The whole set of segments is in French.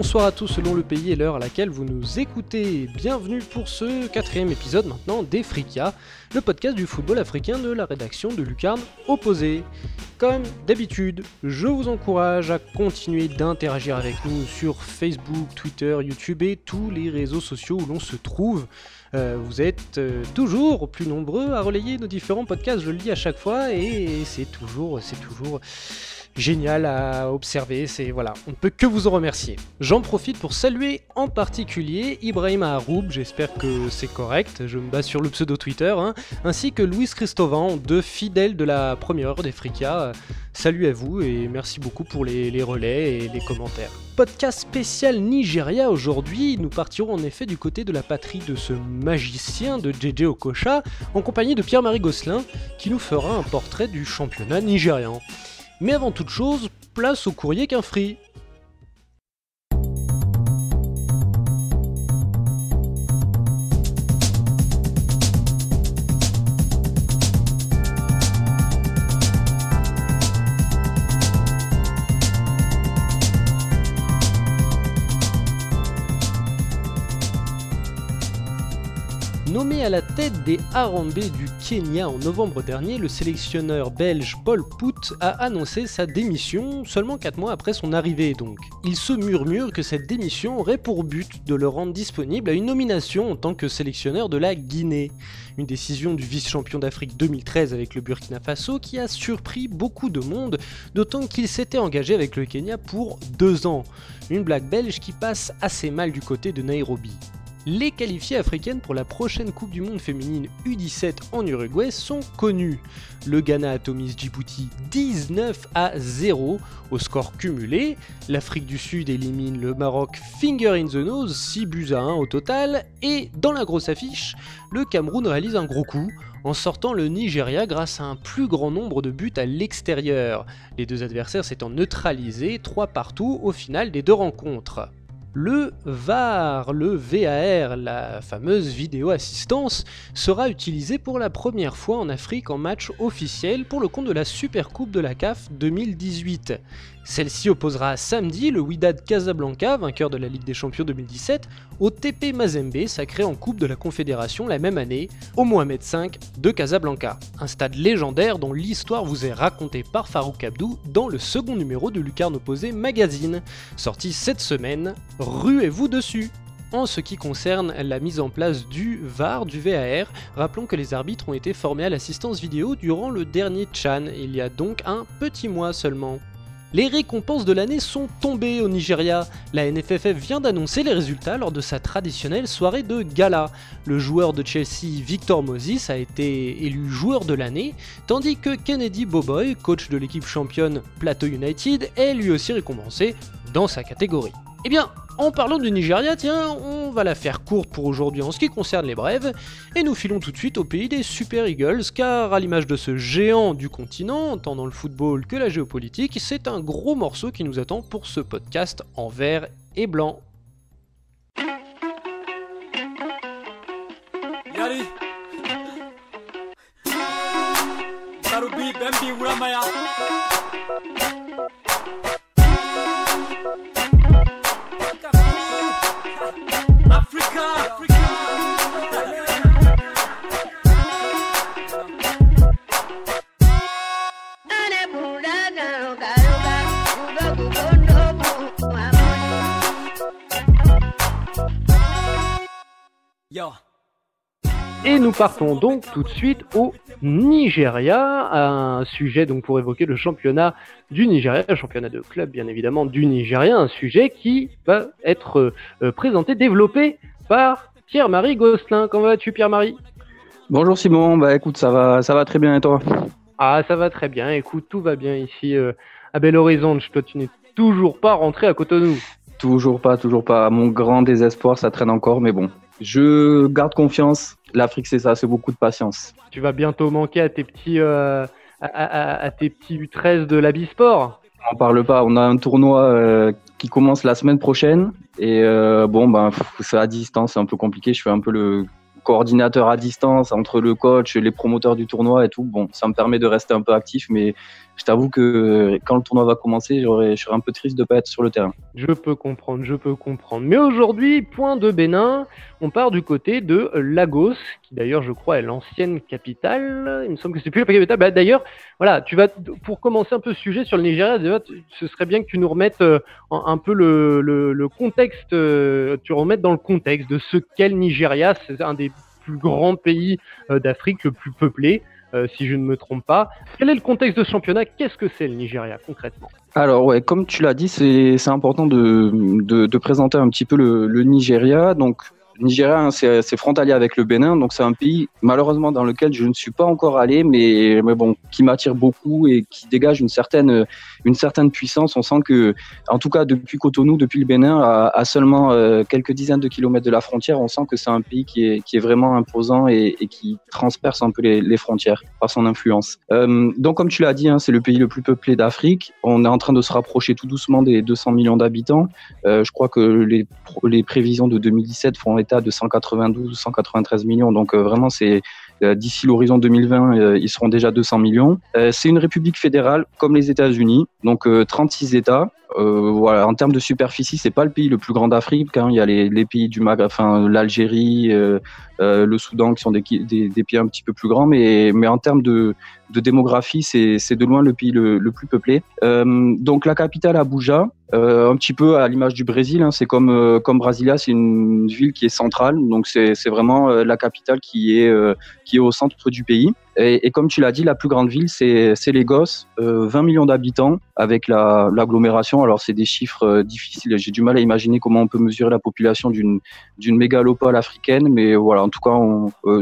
bonsoir à tous selon le pays et l'heure à laquelle vous nous écoutez. Bienvenue pour ce 4e épisode maintenant d'Efrika, le podcast du football africain de la rédaction de Lucarne Opposée. Comme d'habitude, je vous encourage à continuer d'interagir avec nous sur Facebook, Twitter, YouTube et tous les réseaux sociaux où l'on se trouve. Vous êtes toujours plus nombreux à relayer nos différents podcasts, je le dis à chaque fois, et c'est toujours génial à observer, voilà, on ne peut que vous en remercier. J'en profite pour saluer en particulier Ibrahim Haroub, j'espère que c'est correct, je me base sur le pseudo Twitter, ainsi que Luis Cristovan, deux fidèles de la première heure d'Efrika. Salut à vous et merci beaucoup pour les relais et les commentaires. Podcast spécial Nigeria aujourd'hui, nous partirons en effet du côté de la patrie de ce magicien de JJ Okocha, en compagnie de Pierre-Marie Gosselin, qui nous fera un portrait du championnat nigérian. Mais avant toute chose, place au courrier qu'un free. Nommé à la tête des Harambee du Kenya en novembre dernier, le sélectionneur belge Paul Pout a annoncé sa démission seulement 4 mois après son arrivée donc. Il se murmure que cette démission aurait pour but de le rendre disponible à une nomination en tant que sélectionneur de la Guinée. Une décision du vice-champion d'Afrique 2013 avec le Burkina Faso qui a surpris beaucoup de monde, d'autant qu'il s'était engagé avec le Kenya pour 2 ans. Une blague belge qui passe assez mal du côté de Nairobi. Les qualifiées africaines pour la prochaine Coupe du Monde féminine U17 en Uruguay sont connues. Le Ghana atomise Djibouti 19-0 au score cumulé. L'Afrique du Sud élimine le Maroc finger in the nose, 6-1 au total. Et dans la grosse affiche, le Cameroun réalise un gros coup en sortant le Nigeria grâce à un plus grand nombre de buts à l'extérieur. Les deux adversaires s'étant neutralisés 3-2 au final des 2 rencontres. Le VAR, la fameuse vidéo assistance, sera utilisé pour la première fois en Afrique en match officiel pour le compte de la Supercoupe de la CAF 2018. Celle-ci opposera samedi le Wydad Casablanca, vainqueur de la Ligue des Champions 2017, au TP Mazembe, sacré en Coupe de la Confédération la même année, au Mohamed V de Casablanca. Un stade légendaire dont l'histoire vous est racontée par Farouk Abdou dans le second numéro de Lucarne Opposée Magazine, sorti cette semaine. Ruez-vous dessus! En ce qui concerne la mise en place du VAR, du VAR, rappelons que les arbitres ont été formés à l'assistance vidéo durant le dernier Tchan, il y a donc un petit mois seulement. Les récompenses de l'année sont tombées au Nigeria. La NFFF vient d'annoncer les résultats lors de sa traditionnelle soirée de gala. Le joueur de Chelsea Victor Moses a été élu joueur de l'année, tandis que Kennedy Boboy, coach de l'équipe championne Plateau United, est lui aussi récompensé dans sa catégorie. Eh bien, en parlant du Nigeria, tiens, on va la faire courte pour aujourd'hui en ce qui concerne les brèves, et nous filons tout de suite au pays des Super Eagles, car à l'image de ce géant du continent, tant dans le football que la géopolitique, c'est un gros morceau qui nous attend pour ce podcast en vert et blanc. Yari. Et nous partons donc tout de suite au Nigeria, un sujet donc pour évoquer le championnat du Nigeria, le championnat de club bien évidemment du Nigeria, un sujet qui va être présenté, développé par Pierre-Marie Gosselin. Comment vas-tu Pierre-Marie ? Bonjour Simon, écoute ça va très bien et toi ? Ah ça va très bien, écoute tout va bien ici à Belo Horizonte, toi tu n'es toujours pas rentré à Cotonou. Toujours pas, à mon grand désespoir ça traîne encore mais bon. Je garde confiance, l'Afrique c'est ça, c'est beaucoup de patience. Tu vas bientôt manquer à tes petits à tes petits U13 de la Bisport. On n'en parle pas, on a un tournoi qui commence la semaine prochaine et c'est à distance, c'est un peu compliqué, je fais un peu le coordinateur à distance entre le coach, les promoteurs du tournoi et tout. Bon, ça me permet de rester un peu actif, mais je t'avoue que quand le tournoi va commencer, je serai un peu triste de ne pas être sur le terrain. Je peux comprendre, je peux comprendre. Mais aujourd'hui, point de Bénin, on part du côté de Lagos, qui d'ailleurs, je crois, est l'ancienne capitale. Il me semble que c'est plus la capitale. Bah, d'ailleurs, voilà, pour commencer un peu ce sujet sur le Nigeria, déjà, ce serait bien que tu nous remettes un peu le contexte, tu remettes dans le contexte de ce qu'est le Nigeria. C'est un des plus grands pays d'Afrique, le plus peuplé. Si je ne me trompe pas. Quel est le contexte de ce championnat? Qu'est-ce que c'est le Nigeria concrètement? Alors ouais, comme tu l'as dit, c'est important de présenter un petit peu le Nigeria. Donc Nigeria, hein, c'est frontalier avec le Bénin, donc c'est un pays malheureusement dans lequel je ne suis pas encore allé, mais bon, qui m'attire beaucoup et qui dégage une certaine puissance. On sent que, en tout cas depuis Cotonou, depuis le Bénin, à seulement quelques dizaines de kilomètres de la frontière, on sent que c'est un pays qui est vraiment imposant et qui transperce un peu les frontières par son influence. Donc comme tu l'as dit, hein, c'est le pays le plus peuplé d'Afrique. On est en train de se rapprocher tout doucement des 200 millions d'habitants. Je crois que les prévisions de 2017 font état de 192 ou 193 millions. Donc vraiment, c'est d'ici l'horizon 2020, ils seront déjà 200 millions. C'est une république fédérale comme les États-Unis, donc 36 États. Voilà, en termes de superficie, c'est pas le pays le plus grand d'Afrique. Hein. Il y a les pays du Maghreb, enfin l'Algérie, le Soudan, qui sont des pays un petit peu plus grands, mais en termes de démographie, c'est de loin le pays le plus peuplé. Donc la capitale, Abuja, un petit peu à l'image du Brésil, hein, c'est comme Brasilia, c'est une ville qui est centrale, donc c'est vraiment la capitale qui est au centre du pays. Et comme tu l'as dit, la plus grande ville, c'est Lagos, 20 millions d'habitants avec l'agglomération. Alors, c'est des chiffres difficiles. J'ai du mal à imaginer comment on peut mesurer la population d'une mégalopole africaine. Mais voilà, en tout cas,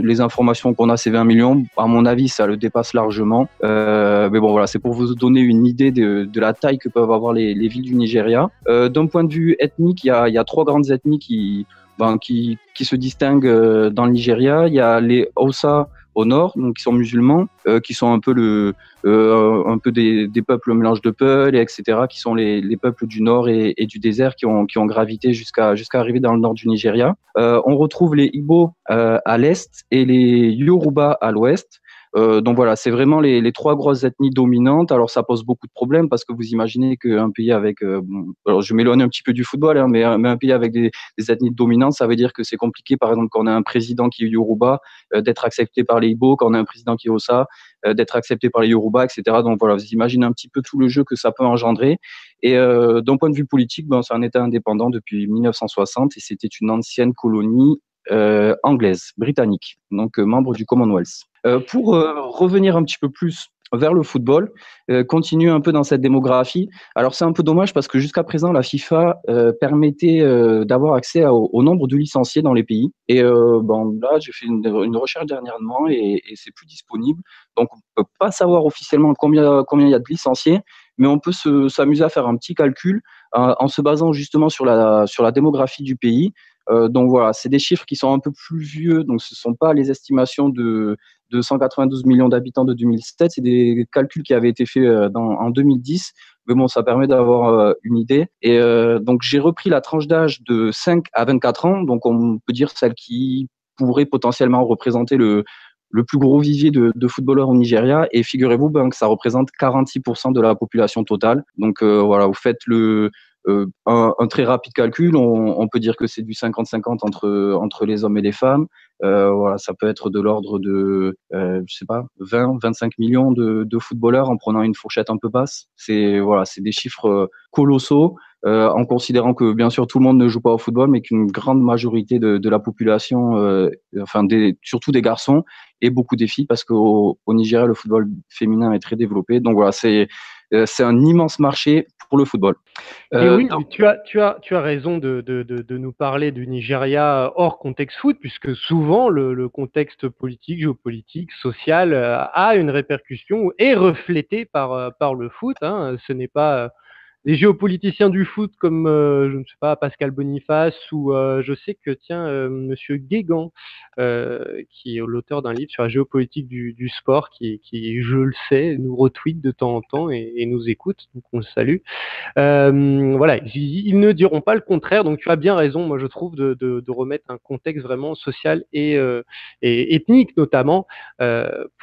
les informations qu'on a, c'est 20 millions. À mon avis, ça le dépasse largement. Mais bon, voilà, c'est pour vous donner une idée de la taille que peuvent avoir les villes du Nigeria. D'un point de vue ethnique, il y a trois grandes ethnies qui se distinguent dans le Nigeria. Il y a les Hausa au nord, donc qui sont musulmans, qui sont un peu des peuples mélange de Peul, etc., qui sont les peuples du nord et du désert qui ont gravité jusqu'à arriver dans le nord du Nigeria. On retrouve les Igbo à l'est et les Yoruba à l'ouest. Donc voilà, c'est vraiment les trois grosses ethnies dominantes. Alors ça pose beaucoup de problèmes parce que vous imaginez qu'un pays avec, alors je m'éloigne un petit peu du football, hein, mais un pays avec des ethnies dominantes, ça veut dire que c'est compliqué, par exemple, quand on a un président qui est Yoruba, d'être accepté par les Igbo, quand on a un président qui est Hausa, d'être accepté par les Yoruba, etc. Donc voilà, vous imaginez un petit peu tout le jeu que ça peut engendrer. Et d'un point de vue politique, c'est un État indépendant depuis 1960 et c'était une ancienne colonie anglaise, britannique, donc membre du Commonwealth. Pour revenir un petit peu plus vers le football, continuer un peu dans cette démographie. Alors c'est un peu dommage parce que jusqu'à présent, la FIFA permettait d'avoir accès au nombre de licenciés dans les pays. Et là, j'ai fait une recherche dernièrement et c'est plus disponible. Donc on peut pas savoir officiellement combien il y a de licenciés, mais on peut s'amuser à faire un petit calcul en se basant justement sur la démographie du pays. Donc voilà, c'est des chiffres qui sont un peu plus vieux, donc ce ne sont pas les estimations de 192 millions d'habitants de 2007, c'est des calculs qui avaient été faits en 2010, mais bon, ça permet d'avoir une idée. Et donc j'ai repris la tranche d'âge de 5 à 24 ans, donc on peut dire celle qui pourrait potentiellement représenter le plus gros vivier de footballeurs au Nigeria, et figurez-vous que ça représente 46% de la population totale. Donc voilà, vous faites un très rapide calcul, on peut dire que c'est du 50-50 entre les hommes et les femmes. Voilà, ça peut être de l'ordre de, je sais pas, 20-25 millions de footballeurs en prenant une fourchette un peu basse. C'est des chiffres colossaux. En considérant que bien sûr tout le monde ne joue pas au football, mais qu'une grande majorité de la population, surtout des garçons et beaucoup des filles, parce qu'au Nigeria le football féminin est très développé. Donc voilà, c'est un immense marché pour le football. Et oui, tu as raison de nous parler du Nigeria hors contexte foot, puisque souvent le contexte politique, géopolitique, social a une répercussion ou est reflété par le foot. Hein. Ce n'est pas des géopoliticiens du foot comme, je ne sais pas, Pascal Boniface ou je sais que, tiens, Monsieur Guégan, qui est l'auteur d'un livre sur la géopolitique du sport, qui, je le sais, nous retweet de temps en temps et nous écoute, donc on le salue. Voilà, ils ne diront pas le contraire, donc tu as bien raison, moi je trouve, de remettre un contexte vraiment social et ethnique notamment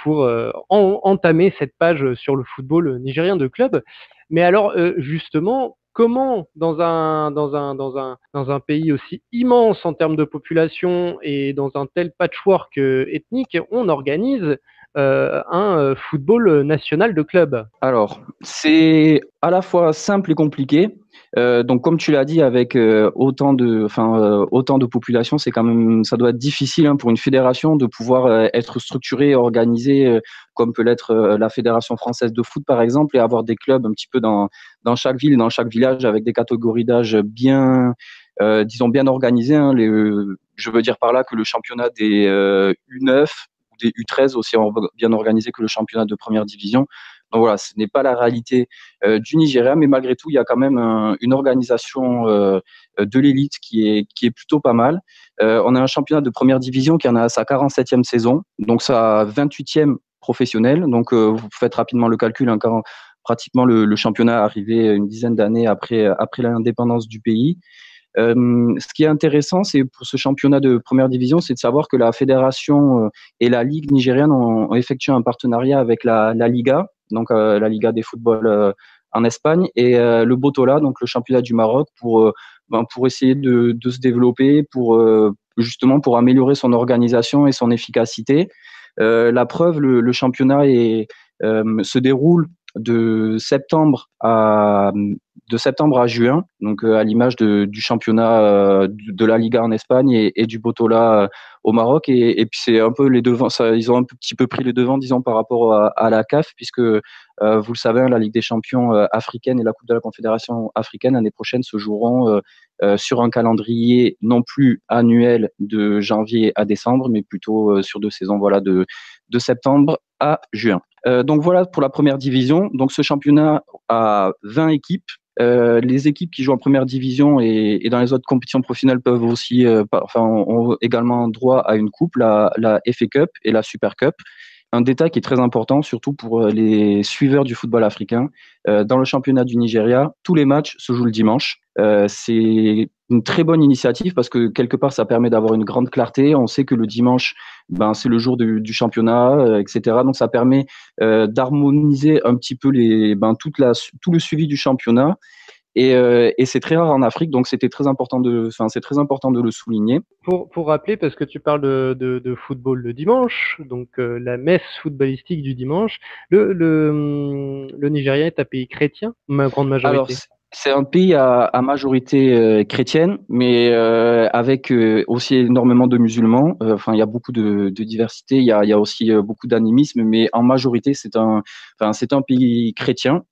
pour entamer cette page sur le football nigérien de club. Mais alors justement, comment dans un pays aussi immense en termes de population et dans un tel patchwork ethnique, on organise un football national de club? Alors, c'est à la fois simple et compliqué. Donc, comme tu l'as dit, avec autant de population, c'est quand même, ça doit être difficile pour une fédération de pouvoir être structurée et organisée comme peut l'être la Fédération française de foot, par exemple, et avoir des clubs un petit peu dans chaque ville, dans chaque village, avec des catégories d'âge bien, disons, bien organisées. Je veux dire par là que le championnat des U9 ou des U13 aussi bien organisé que le championnat de première division. Donc voilà, ce n'est pas la réalité du Nigeria, mais malgré tout, il y a quand même une organisation de l'élite qui est plutôt pas mal. On a un championnat de première division qui en a sa 47e saison, donc sa 28e professionnelle. Donc vous faites rapidement le calcul, quand pratiquement le championnat est arrivé une dizaine d'années après l'indépendance du pays. Ce qui est intéressant, c'est pour ce championnat de première division, c'est de savoir que la fédération et la ligue nigérienne ont effectué un partenariat avec la Liga, donc la Liga des footballs en Espagne, et le Botola, donc le championnat du Maroc, pour essayer de se développer, justement pour améliorer son organisation et son efficacité. La preuve, le championnat se déroule de septembre à juin, donc à l'image du championnat de la Liga en Espagne et du Botola au Maroc. Et puis c'est un peu les devants, ils ont un petit peu pris les devants, disons, par rapport à la CAF, puisque vous le savez, la Ligue des champions africaine et la Coupe de la Confédération africaine l'année prochaine se joueront sur un calendrier non plus annuel de janvier à décembre, mais plutôt sur 2 saisons, voilà, de septembre à juin. Donc voilà pour la première division. Donc ce championnat a 20 équipes. Les équipes qui jouent en première division et dans les autres compétitions professionnelles peuvent aussi, ont également droit à une coupe, la FA Cup et la Super Cup. Un détail qui est très important, surtout pour les suiveurs du football africain. Dans le championnat du Nigeria, tous les matchs se jouent le dimanche. C'est une très bonne initiative parce que quelque part, ça permet d'avoir une grande clarté. On sait que le dimanche, c'est le jour du championnat, etc. Donc, ça permet d'harmoniser un petit peu tout le suivi du championnat. Et c'est très rare en Afrique, donc c'est très important de le souligner. Pour rappeler, parce que tu parles de football le dimanche, donc la messe footballistique du dimanche, le Nigeria est un pays chrétien, ma grande majorité. Alors, c'est un pays à majorité chrétienne, mais avec aussi énormément de musulmans. Il y a beaucoup de diversité, il y a aussi beaucoup d'animisme, mais en majorité, c'est un pays chrétien.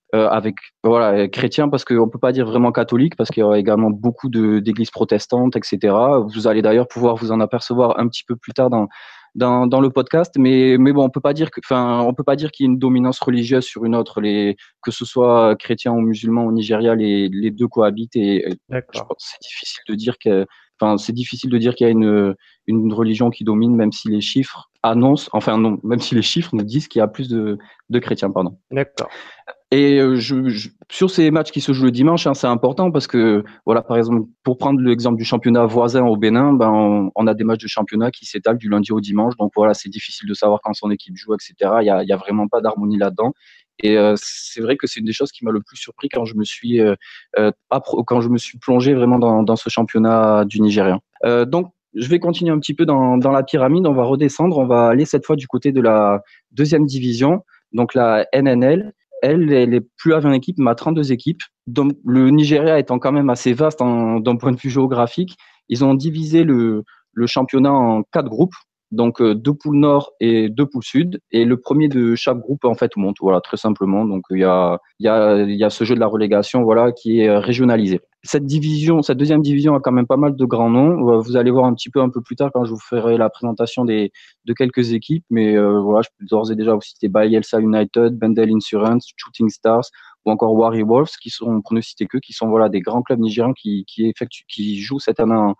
Chrétien parce qu'on peut pas dire vraiment catholique, parce qu'il y a également beaucoup d'églises protestantes, etc. Vous allez d'ailleurs pouvoir vous en apercevoir un petit peu plus tard dans le podcast, mais bon, on peut pas dire qu'il y a une dominance religieuse sur une autre. Que ce soit chrétien ou musulman au Nigeria, les deux cohabitent, et je pense que c'est difficile de dire qu'il y a une religion qui domine, même si les chiffres même si les chiffres nous disent qu'il y a plus de chrétiens, pardon. D'accord. Et sur ces matchs qui se jouent le dimanche, c'est important parce que, voilà, par exemple, pour prendre l'exemple du championnat voisin au Bénin, on a des matchs de championnat qui s'étalent du lundi au dimanche. Donc voilà, c'est difficile de savoir quand son équipe joue, etc. Il y a vraiment pas d'harmonie là-dedans. Et c'est vrai que c'est une des choses qui m'a le plus surpris quand je me suis plongé vraiment dans ce championnat du Nigérian. Donc je vais continuer un petit peu dans la pyramide. On va redescendre. On va aller cette fois du côté de la deuxième division, donc la NNL. Elle est plus à 20 équipes, mais à 32 équipes. Donc, le Nigeria étant quand même assez vaste d'un point de vue géographique, ils ont divisé le championnat en 4 groupes. Donc deux poules nord et deux poules sud, et le premier de chaque groupe en fait monte, voilà, très simplement. Donc il y a ce jeu de la relégation, voilà, qui est régionalisé. Cette division, cette deuxième division a quand même pas mal de grands noms. Vous allez voir un peu plus tard quand je vous ferai la présentation de quelques équipes, mais voilà, je peux d'ores et déjà vous citer Bayelsa United, Bendel Insurance, Shooting Stars ou encore Warri Wolves, qui sont, pour ne citer que, qui sont voilà des grands clubs nigérians qui jouent cette année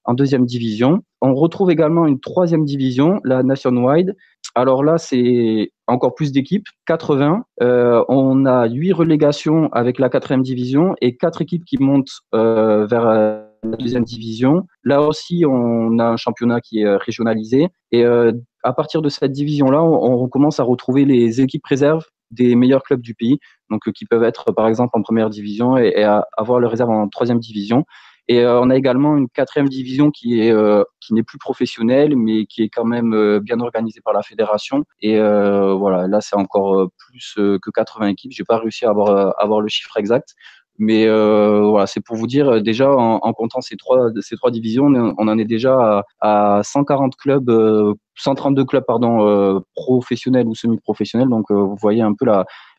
en deuxième division. On retrouve également une troisième division, la Nationwide. Alors là, c'est encore plus d'équipes, 80. On a 8 relégations avec la quatrième division et 4 équipes qui montent vers la deuxième division. Là aussi, on a un championnat qui est régionalisé. Et à partir de cette division-là, on commence à retrouver les équipes réserves des meilleurs clubs du pays, donc qui peuvent être par exemple en première division et avoir leur réserve en troisième division. Et on a également une quatrième division qui n'est plus professionnelle, mais qui est quand même bien organisée par la fédération. Et voilà, là c'est encore plus que 80 équipes. J'ai pas réussi à avoir le chiffre exact, mais voilà, c'est pour vous dire déjà en comptant ces trois divisions, on en est déjà à 140 clubs, 132 clubs pardon, professionnels ou semi-professionnels. Donc vous voyez un peu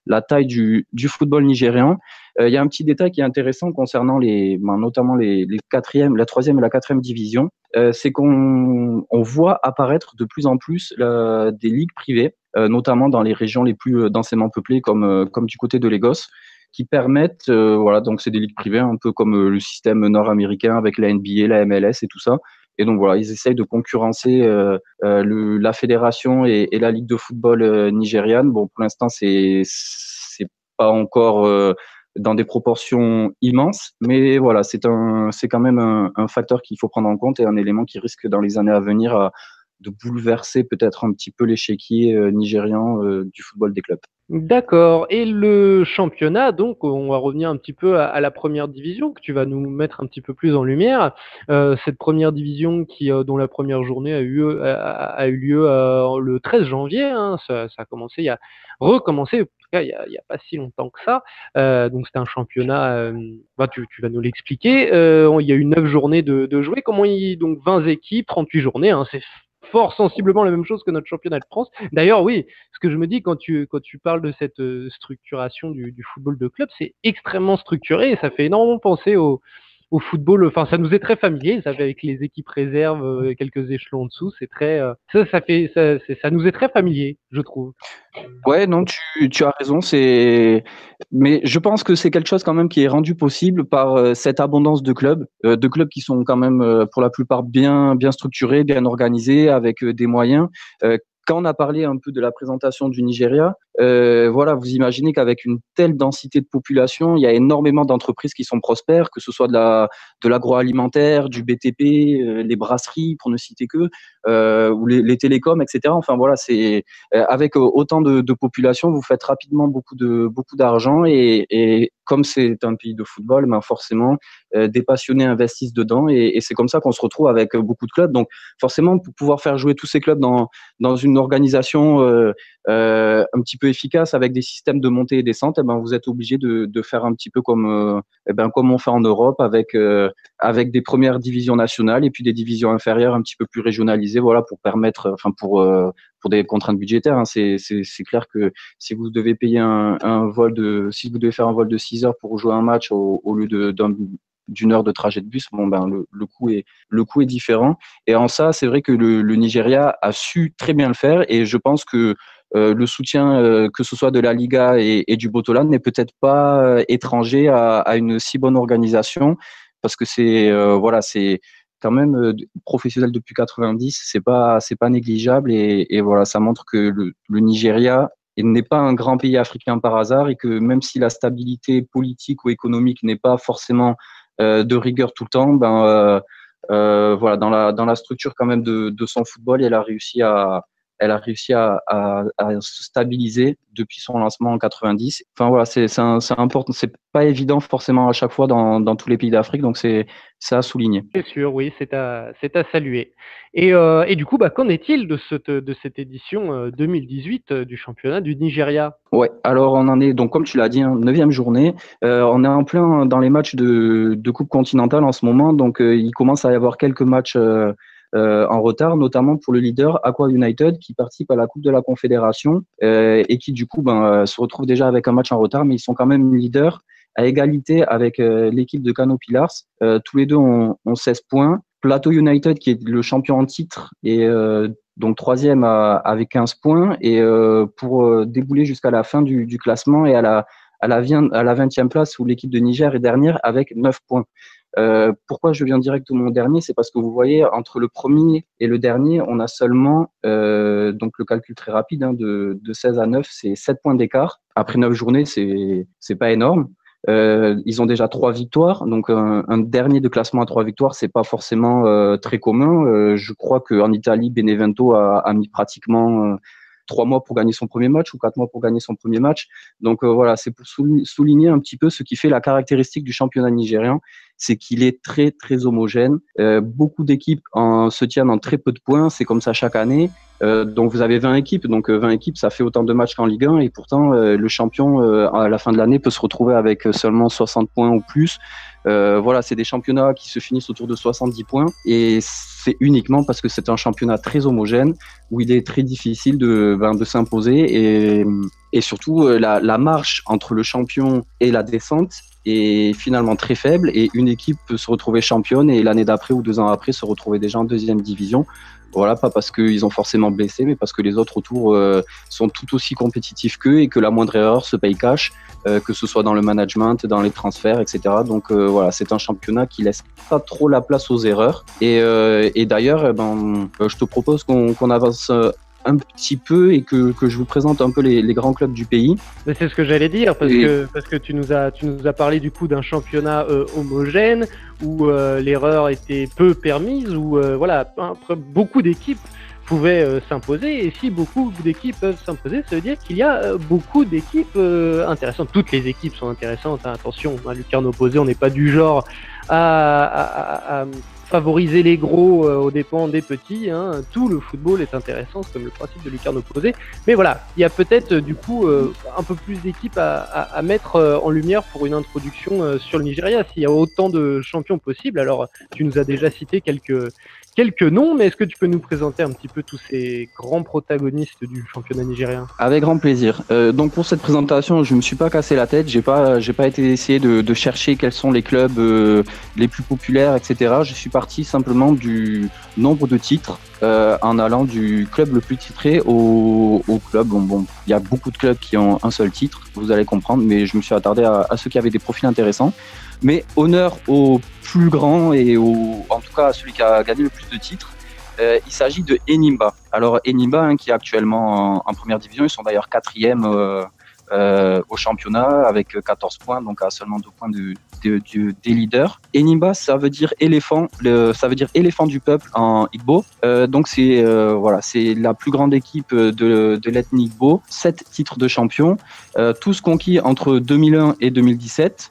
la taille du football nigérian. Il y a un petit détail qui est intéressant concernant notamment les quatrième, la troisième et la quatrième division, c'est qu'on voit apparaître de plus en plus des ligues privées, notamment dans les régions les plus densément peuplées comme du côté de Lagos, qui permettent, voilà, donc c'est des ligues privées, un peu comme le système nord-américain avec la NBA, la MLS et tout ça. Et donc voilà, ils essayent de concurrencer la fédération et la ligue de football nigériane. Bon, pour l'instant, c'est pas encore dans des proportions immenses, mais voilà, c'est quand même un facteur qu'il faut prendre en compte et un élément qui risque dans les années à venir de bouleverser peut-être un petit peu l'échiquier nigérian du football des clubs. D'accord. Et le championnat, donc, on va revenir un petit peu à la première division que tu vas nous mettre un petit peu plus en lumière. Cette première division dont la première journée a eu lieu le 13 janvier. Hein. Ça a commencé, recommencé, en tout cas, il y a pas si longtemps que ça. Donc, c'était un championnat. Tu vas nous l'expliquer. Il y a eu 9 journées de jouer. Donc 20 équipes, 38 journées. Hein, c'est fort sensiblement la même chose que notre championnat de France. D'ailleurs, oui, ce que je me dis quand tu parles de cette structuration du football de club, c'est extrêmement structuré et ça fait énormément penser au football. Enfin, ça nous est très familier, ça fait avec les équipes réserves, quelques échelons en dessous, c'est très ça nous est très familier, je trouve. Ouais, non, tu as raison. Mais je pense que c'est quelque chose quand même qui est rendu possible par cette abondance de clubs qui sont quand même pour la plupart bien structurés, bien organisés, avec des moyens. Quand on a parlé un peu de la présentation du Nigeria, voilà, vous imaginez qu'avec une telle densité de population, il y a énormément d'entreprises qui sont prospères, que ce soit de l'agroalimentaire, du BTP, les brasseries, pour ne citer que, ou les télécoms, etc. Enfin voilà, c'est avec autant de population, vous faites rapidement beaucoup d'argent et comme c'est un pays de football, ben forcément des passionnés investissent dedans et c'est comme ça qu'on se retrouve avec beaucoup de clubs. Donc forcément, pour pouvoir faire jouer tous ces clubs dans une organisation un petit peu efficace avec des systèmes de montée et descente, eh ben vous êtes obligé de faire un petit peu comme on fait en Europe avec des premières divisions nationales et puis des divisions inférieures un petit peu plus régionalisées, voilà, pour permettre, enfin pour des contraintes budgétaires. Hein, c'est clair que si vous devez payer si vous devez faire un vol de 6 heures pour jouer un match au lieu d'une heure de trajet de bus, bon ben le coût est différent. Et en ça, c'est vrai que le Nigeria a su très bien le faire et je pense que le soutien, que ce soit de la Liga et du Botolan, n'est peut-être pas étranger à une si bonne organisation parce que c'est quand même professionnel depuis 90, c'est pas négligeable et voilà, ça montre que le Nigeria n'est pas un grand pays africain par hasard et que même si la stabilité politique ou économique n'est pas forcément de rigueur tout le temps, voilà, dans la structure quand même de son football, elle a réussi à se stabiliser depuis son lancement en 90. Enfin voilà, c'est important, c'est pas évident forcément à chaque fois dans tous les pays d'Afrique, donc c'est à souligner. C'est sûr, oui, c'est à saluer. Et du coup, qu'en est-il de cette édition 2018 du championnat du Nigeria? Ouais, alors on en est, donc comme tu l'as dit, hein, 9e journée. On est en plein dans les matchs de Coupe continentale en ce moment, donc il commence à y avoir quelques matchs en retard, notamment pour le leader Aqua United qui participe à la Coupe de la Confédération et qui du coup se retrouve déjà avec un match en retard, mais ils sont quand même leaders à égalité avec l'équipe de Kano Pillars. Tous les deux ont 16 points. Plateau United, qui est le champion en titre, et donc troisième avec 15 points. Et pour débouler jusqu'à la fin du classement et à la 20e place où l'équipe de Niger est dernière avec 9 points. Pourquoi je viens directement au dernier? C'est parce que vous voyez, entre le premier et le dernier, on a seulement, donc le calcul très rapide, de 16 à 9, c'est 7 points d'écart. Après 9 journées, c'est pas énorme. Ils ont déjà 3 victoires, donc un dernier de classement à 3 victoires, c'est pas forcément très commun. Je crois qu'en Italie, Benevento a mis pratiquement 3 mois pour gagner son premier match ou 4 mois pour gagner son premier match. Donc voilà, c'est pour souligner un petit peu ce qui fait la caractéristique du championnat nigérien, c'est qu'il est très très homogène. Beaucoup d'équipes se tiennent en très peu de points, c'est comme ça chaque année. Donc vous avez 20 équipes, donc 20 équipes, ça fait autant de matchs qu'en Ligue 1, et pourtant le champion à la fin de l'année peut se retrouver avec seulement 60 points ou plus. Voilà, c'est des championnats qui se finissent autour de 70 points, et c'est uniquement parce que c'est un championnat très homogène où il est très difficile de s'imposer, et surtout la marche entre le champion et la descente est finalement très faible, et une équipe peut se retrouver championne et l'année d'après ou 2 ans après se retrouver déjà en deuxième division. Voilà, pas parce qu'ils ont forcément blessé, mais parce que les autres autour sont tout aussi compétitifs qu'eux, et que la moindre erreur se paye cash, que ce soit dans le management, dans les transferts, etc. Donc voilà, c'est un championnat qui laisse pas trop la place aux erreurs. Et d'ailleurs, je te propose qu'on avance un petit peu et que je vous présente un peu les grands clubs du pays. Mais c'est ce que j'allais dire, parce que tu nous as parlé du coup d'un championnat homogène où l'erreur était peu permise, où voilà, beaucoup d'équipes pouvaient s'imposer, et si beaucoup d'équipes peuvent s'imposer, ça veut dire qu'il y a beaucoup d'équipes intéressantes. Toutes les équipes sont intéressantes, hein, attention, lucarne opposée, on n'est pas du genre à favoriser les gros aux dépens des petits, hein. Tout le football est intéressant, c'est comme le principe de lucarne opposée. Mais voilà, il y a peut-être du coup un peu plus d'équipes à mettre en lumière pour une introduction sur le Nigeria. S'il y a autant de champions possibles, alors tu nous as déjà cité quelques noms, mais est-ce que tu peux nous présenter un petit peu tous ces grands protagonistes du championnat nigérien? Avec grand plaisir. Donc pour cette présentation, je me suis pas cassé la tête, j'ai pas été essayé de chercher quels sont les clubs les plus populaires, etc. Je suis parti simplement du nombre de titres en allant du club le plus titré au club. Bon, il y a beaucoup de clubs qui ont un seul titre, vous allez comprendre, mais je me suis attardé à ceux qui avaient des profils intéressants. Mais honneur au plus grand et en tout cas à celui qui a gagné le plus de titres. Il s'agit de Enyimba. Alors Enyimba, qui est actuellement en première division, ils sont d'ailleurs 4e au championnat avec 14 points, donc à seulement 2 points des leaders. Enyimba, ça veut dire éléphant, ça veut dire éléphant du peuple en Igbo. Donc c'est la plus grande équipe de l'ethnie Igbo. 7 titres de champion, tous conquis entre 2001 et 2017.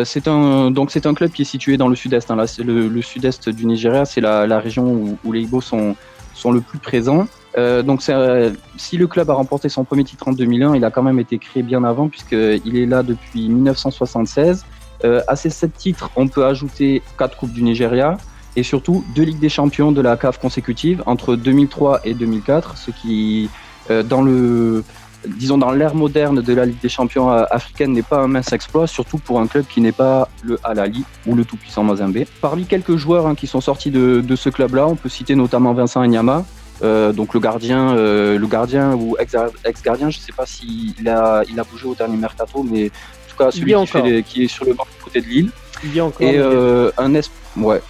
C'est un club qui est situé dans le sud-est. Hein. Là, c'est le sud-est du Nigeria, c'est la région où les Igbo sont le plus présents. Donc si le club a remporté son premier titre en 2001, il a quand même été créé bien avant, puisqu'il est là depuis 1976. À ces 7 titres, on peut ajouter 4 Coupes du Nigeria et surtout 2 Ligues des Champions de la CAF consécutives entre 2003 et 2004, ce qui, dans l'ère moderne de la Ligue des Champions africaine, n'est pas un mince exploit, surtout pour un club qui n'est pas le Al-Ahly ou le tout-puissant Mazembe. Parmi quelques joueurs qui sont sortis de ce club-là, on peut citer notamment Vincent Enyama, donc le gardien ou ex-gardien, je ne sais pas s'il a bougé au dernier mercato, mais en tout cas celui qui est sur le banc du côté de Lille. Il y a encore. Et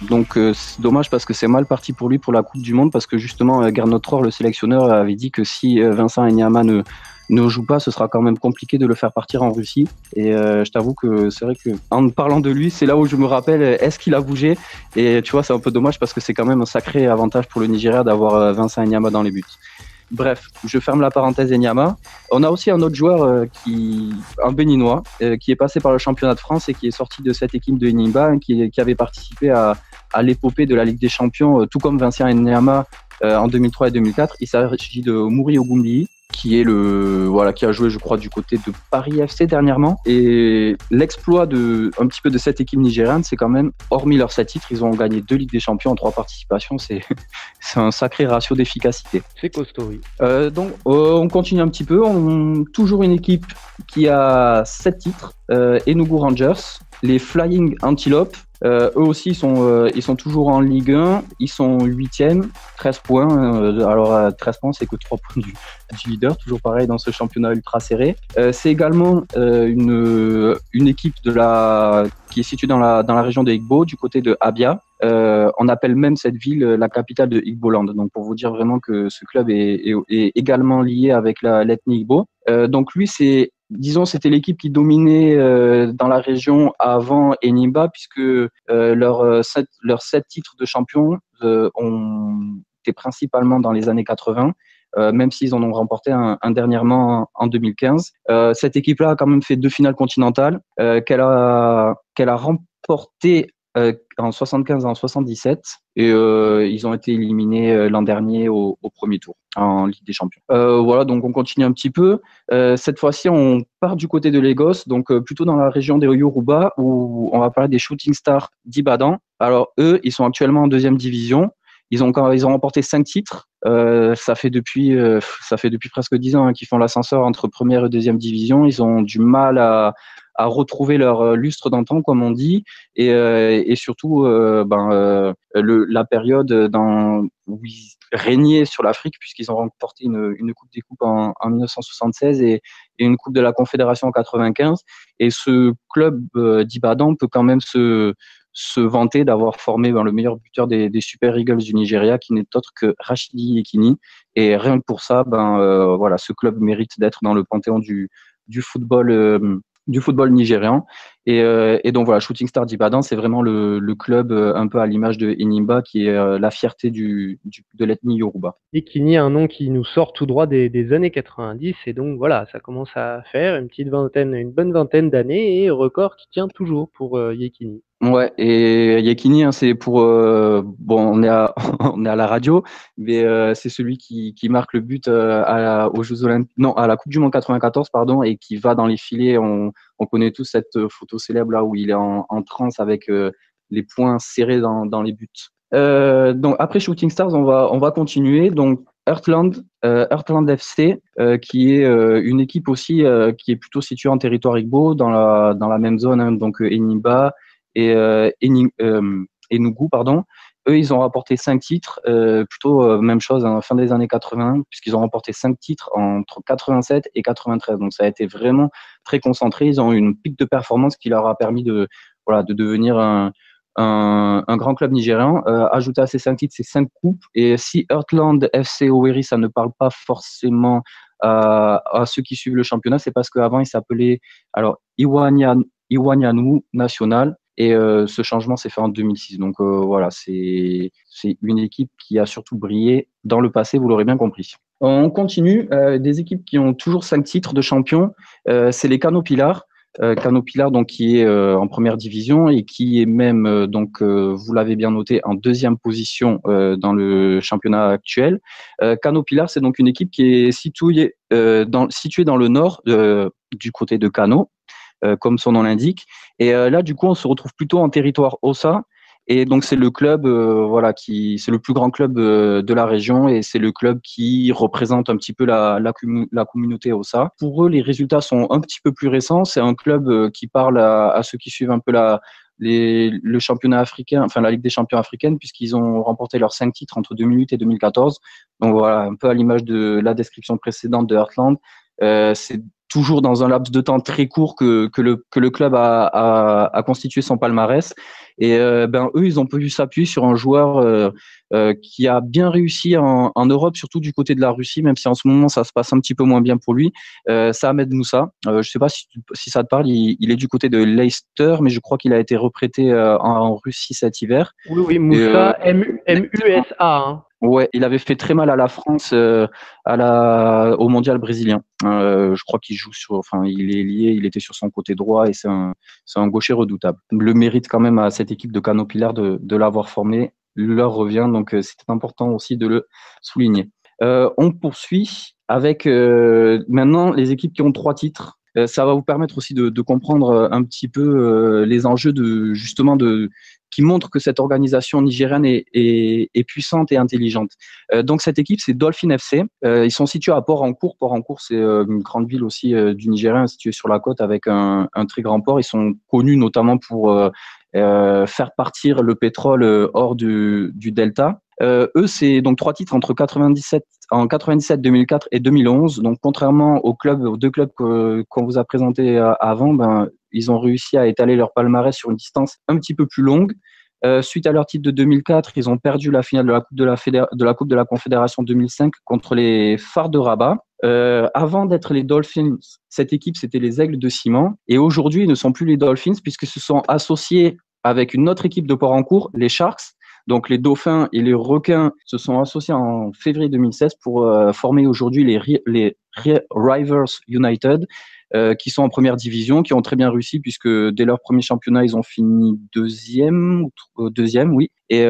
donc c'est dommage parce que c'est mal parti pour lui pour la Coupe du Monde, parce que justement Gernot Rohr, le sélectionneur, avait dit que si Vincent Enyama ne joue pas, ce sera quand même compliqué de le faire partir en Russie. Et je t'avoue que c'est vrai que en parlant de lui, c'est là où je me rappelle, est-ce qu'il a bougé? Et tu vois, c'est un peu dommage parce que c'est quand même un sacré avantage pour le Nigeria d'avoir Vincent Enyama dans les buts. Bref, je ferme la parenthèse Enyama. On a aussi un autre joueur, un Béninois, qui est passé par le championnat de France et qui est sorti de cette équipe de Enyimba, qui avait participé à l'épopée de la Ligue des Champions, tout comme Vincent Enyama en 2003 et 2004. Il s'agit de Mouri Ogumbili. qui a joué, je crois, du côté de Paris FC dernièrement. Et l'exploit un petit peu de cette équipe nigériane, c'est quand même, hormis leurs 7 titres, ils ont gagné 2 Ligues des Champions en 3 participations. C'est un sacré ratio d'efficacité. C'est costaud, oui. Donc, on continue un petit peu. Toujours une équipe qui a 7 titres, Enugu Rangers, les Flying Antelopes. Eux aussi, ils sont toujours en Ligue 1. Ils sont 8e, 13 points. Alors, 13 points, c'est que 3 points du leader. Toujours pareil dans ce championnat ultra serré. C'est également une équipe qui est située dans la région de Igbo, du côté de Abia. On appelle même cette ville la capitale de Igboland. Donc, pour vous dire vraiment que ce club est également lié avec l'ethnie Igbo. Donc, lui, c'était l'équipe qui dominait dans la région avant Enyimba, puisque leurs 7 titres de champion ont été principalement dans les années 80, même s'ils en ont remporté un dernièrement en 2015. Cette équipe-là a quand même fait 2 finales continentales qu'elle a remportées en 75 et en 77, et ils ont été éliminés l'an dernier au premier tour en Ligue des Champions. Voilà, donc on continue un petit peu. Cette fois-ci, on part du côté de Lagos, donc plutôt dans la région des Yoruba, où on va parler des Shooting Stars d'Ibadan. Alors eux, ils sont actuellement en 2e division. Ils ont remporté 5 titres. Ça fait depuis presque 10 ans qu'ils font l'ascenseur entre première et 2e division. Ils ont du mal à retrouver leur lustre d'antan, comme on dit, et surtout la période où ils régnaient sur l'Afrique, puisqu'ils ont remporté une Coupe des Coupes en 1976 et une Coupe de la Confédération en 95. Et ce club d'Ibadan peut quand même se vanter d'avoir formé le meilleur buteur des Super Eagles du Nigeria, qui n'est autre que Rashidi Yekini. Et rien que pour ça, voilà, ce club mérite d'être dans le panthéon du football nigérian. Et donc voilà, Shooting Star d'Ibadan, c'est vraiment le club un peu à l'image de Enyimba, qui est la fierté de l'ethnie Yoruba. Yekini, un nom qui nous sort tout droit des années 90, et donc voilà, ça commence à faire une bonne vingtaine d'années, et record qui tient toujours pour Yekini. Ouais, et Yekini, c'est pour on est à on est à la radio, mais c'est celui qui marque le but aux Jeux Olympiques, non, à la Coupe du Monde 94, pardon, et qui va dans les filets. On connaît tous cette photo célèbre là où il est en transe avec les poings serrés dans les buts. Donc après Shooting Stars, on va continuer. Donc Heartland FC, qui est une équipe aussi qui est plutôt située en territoire Igbo, dans la même zone, hein, donc Enyimba et Enugu, pardon. Eux, ils ont remporté 5 titres, même chose, en fin des années 80, puisqu'ils ont remporté 5 titres entre 87 et 93. Donc ça a été vraiment très concentré. Ils ont eu une pique de performance qui leur a permis de devenir un grand club nigérian. Ajouté à ces 5 titres, c'est 5 coupes. Et si Heartland FC Owerri, ça ne parle pas forcément à ceux qui suivent le championnat, c'est parce qu'avant, il s'appelait Iwanyanu National. Et ce changement s'est fait en 2006. Donc voilà, c'est une équipe qui a surtout brillé dans le passé, vous l'aurez bien compris. On continue. Des équipes qui ont toujours 5 titres de champion, c'est les Kano Pillars. Kano Pillars, donc, qui est en première division et qui est même, vous l'avez bien noté, en 2e position dans le championnat actuel. Kano Pillars, c'est donc une équipe qui est située dans le nord, du côté de Kano, comme son nom l'indique. Et là, du coup, on se retrouve plutôt en territoire Ossa. Et donc, c'est le club, c'est le plus grand club de la région, et c'est le club qui représente un petit peu la communauté Ossa. Pour eux, les résultats sont un petit peu plus récents. C'est un club qui parle à ceux qui suivent un peu le championnat africain, enfin la Ligue des champions africaine, puisqu'ils ont remporté leurs 5 titres entre 2008 et 2014. Donc voilà, un peu à l'image de la description précédente de Heartland. C'est toujours dans un laps de temps très court que le club a constitué son palmarès. Et eux, ils ont pu s'appuyer sur un joueur qui a bien réussi en Europe, surtout du côté de la Russie, même si en ce moment ça se passe un petit peu moins bien pour lui. C'est Ahmed Moussa. Je sais pas si ça te parle. Il est du côté de Leicester, mais je crois qu'il a été reprêté en Russie cet hiver. Oui, Moussa, M-U-S-A. Hein. Ouais, il avait fait très mal à la France au mondial brésilien. Je crois qu'il joue il est lié, il était sur son côté droit, et c'est un gaucher redoutable. Le mérite quand même à cette équipe de Kano Pillars de l'avoir formé leur revient, donc c'était important aussi de le souligner. On poursuit avec maintenant les équipes qui ont 3 titres. Ça va vous permettre aussi de comprendre un petit peu les enjeux qui montrent que cette organisation nigériane est puissante et intelligente. Donc cette équipe, c'est Dolphin FC. Ils sont situés à Port-Harcourt. Port-Harcourt, c'est une grande ville aussi du Nigeria, située sur la côte avec un très grand port. Ils sont connus notamment pour faire partir le pétrole hors du delta. Eux, c'est donc 3 titres en 97, 2004 et 2011. Donc, contrairement aux 2 clubs qu'on vous a présentés avant, ils ont réussi à étaler leur palmarès sur une distance un petit peu plus longue. Suite à leur titre de 2004, ils ont perdu la finale de la Coupe de la Confédération 2005 contre les Phares de Rabat. Avant d'être les Dolphins, cette équipe, c'était les Aigles de Ciment. Et aujourd'hui, ils ne sont plus les Dolphins puisqu'ils se sont associés avec une autre équipe de Port-Harcourt, les Sharks. Donc, les Dauphins et les Requins se sont associés en février 2016 pour former aujourd'hui les Rivers United, qui sont en première division, qui ont très bien réussi puisque dès leur premier championnat, ils ont fini deuxième, oui. Et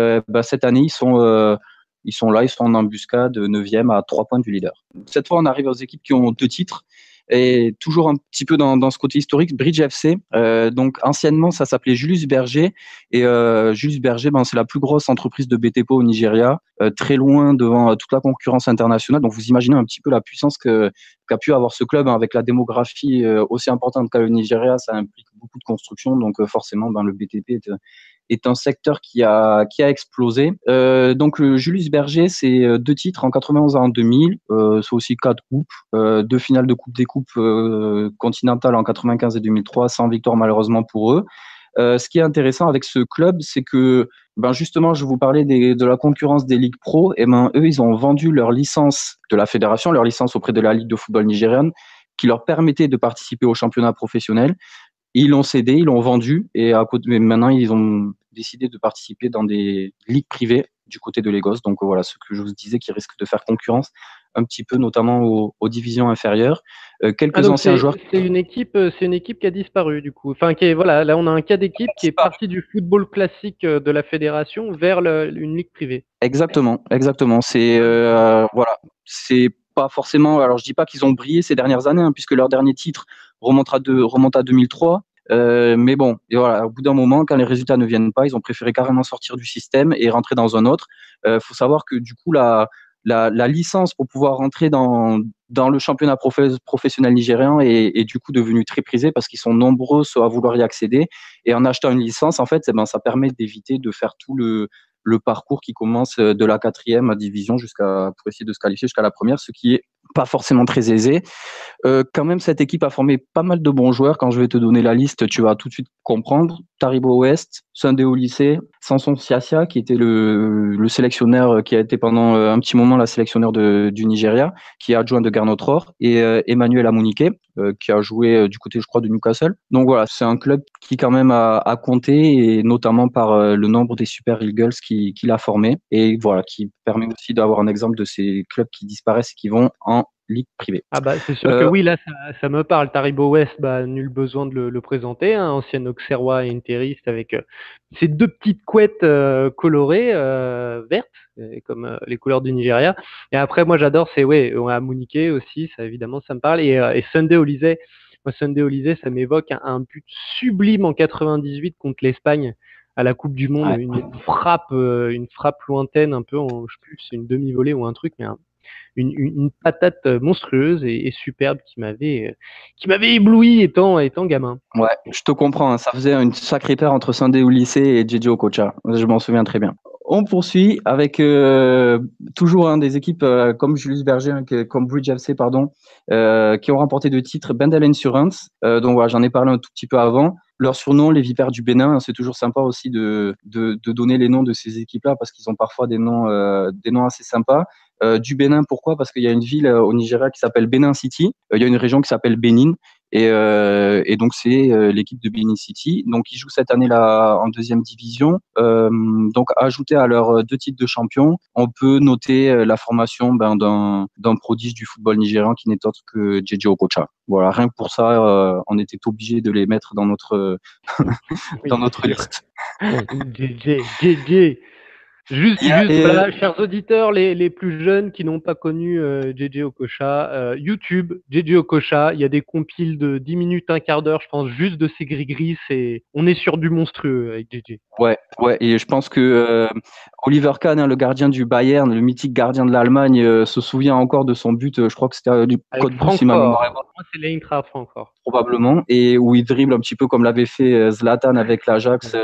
cette année, ils sont là, ils sont en embuscade, 9e à 3 points du leader. Cette fois, on arrive aux équipes qui ont 2 titres. Et toujours un petit peu dans ce côté historique, Bridge FC. Donc anciennement, ça s'appelait Julius Berger. Et Julius Berger, c'est la plus grosse entreprise de BTP au Nigeria, très loin devant toute la concurrence internationale. Donc vous imaginez un petit peu la puissance qu'a pu avoir ce club, avec la démographie aussi importante qu'a le Nigeria. Ça implique beaucoup de construction. Donc forcément, le BTP est un secteur qui a explosé. Donc le Julius Berger, c'est 2 titres en 91 et en 2000. C'est aussi 4 coupes, 2 finales de Coupe des Coupes continentales en 95 et 2003, sans victoire malheureusement pour eux. Ce qui est intéressant avec ce club, c'est que justement, je vous parlais de la concurrence des ligues pro. Et eux, ils ont vendu leur licence de la fédération, leur licence auprès de la Ligue de football nigériane, qui leur permettait de participer au championnat professionnel. Ils l'ont cédé, ils l'ont vendu, et mais maintenant ils ont décidé de participer dans des ligues privées du côté de Lagos. Donc voilà, ce que je vous disais, qui risque de faire concurrence un petit peu, notamment aux divisions inférieures. Quelques anciens joueurs. C'est une équipe qui a disparu du coup. Enfin, voilà, là on a un cas d'équipe qui est partie du football classique de la fédération vers une ligue privée. Exactement. C'est voilà, c'est pas forcément. Alors je dis pas qu'ils ont brillé ces dernières années, puisque leur dernier titre remonte à 2003. Mais bon, et voilà, au bout d'un moment, quand les résultats ne viennent pas, ils ont préféré carrément sortir du système et rentrer dans un autre. Faut savoir que du coup, la licence pour pouvoir rentrer dans le championnat professionnel nigérian est du coup devenue très prisée, parce qu'ils sont nombreux à vouloir y accéder. Et en achetant une licence, en fait, ça permet d'éviter de faire tout le parcours qui commence de la 4e division pour essayer de se qualifier jusqu'à la première, ce qui est pas forcément très aisé. Quand même, cette équipe a formé pas mal de bons joueurs. Quand je vais te donner la liste, tu vas tout de suite comprendre. Taribo West, Sunday au lycée, Samson Siasia, qui était le sélectionneur, qui a été pendant un petit moment la sélectionneur du Nigeria, qui est adjoint de Garnotror, et Emmanuel Amunike, qui a joué du côté, je crois, de Newcastle. Donc voilà, c'est un club qui quand même a compté, et notamment par le nombre des Super Eagles qu'il a formé, et voilà, qui permet aussi d'avoir un exemple de ces clubs qui disparaissent et qui vont en ligue privée. C'est sûr que oui, là ça me parle. Taribo West, nul besoin de le présenter, ancien Auxerrois et interiste, avec ces 2 petites couettes colorées vertes, comme les couleurs du Nigeria. Et après, moi j'adore, c'est Amunike aussi, ça évidemment ça me parle, et Sunday au lycée. Moi, Sunday au lycée, ça m'évoque un but sublime en 98 contre l'Espagne à la Coupe du Monde. Ouais. Une frappe lointaine, un peu, je sais plus, c'est une demi-volée ou un truc, mais une patate monstrueuse et superbe qui m'avait ébloui étant gamin. Ouais, je te comprends. Ça faisait une sacrée paire entre Sunday au lycée et JJ Okocha. Je m'en souviens très bien. On poursuit avec toujours des équipes comme Julius Berger, comme Bridge FC, qui ont remporté 2 titres. Bendel Insurance. Donc voilà, j'en ai parlé un tout petit peu avant. Leur surnom, les Vipères du Bénin, c'est toujours sympa aussi de donner les noms de ces équipes-là, parce qu'ils ont parfois des noms assez sympas. Du Bénin, pourquoi? Parce qu'il y a une ville au Nigeria qui s'appelle Benin City. Il y a une région qui s'appelle Bénin. Et donc c'est l'équipe de Benin City. Donc ils jouent cette année-là en 2e division. Donc ajouté à leurs 2 titres de champion, on peut noter la formation d'un prodige du football nigérian qui n'est autre que JJ Okocha. Voilà, rien que pour ça, on était obligé de les mettre dans notre dans notre liste. JJ. Juste, Il y a- juste, et, voilà, chers auditeurs, les plus jeunes qui n'ont pas connu JJ Okocha, YouTube, JJ Okocha, il y a des compiles de 10 minutes, un quart d'heure, je pense, juste de ces gris-gris, on est sur du monstrueux avec JJ. ouais, ouais, et je pense que Oliver Kahn, hein, le gardien du Bayern, le mythique gardien de l'Allemagne, se souvient encore de son but. Je crois que c'était du Avec Côte Bousse, si ma mémoire est Francfort. Moi, c'est l'Eintracht Francfort. probablement, et où il dribble un petit peu comme l'avait fait Zlatan avec l'Ajax,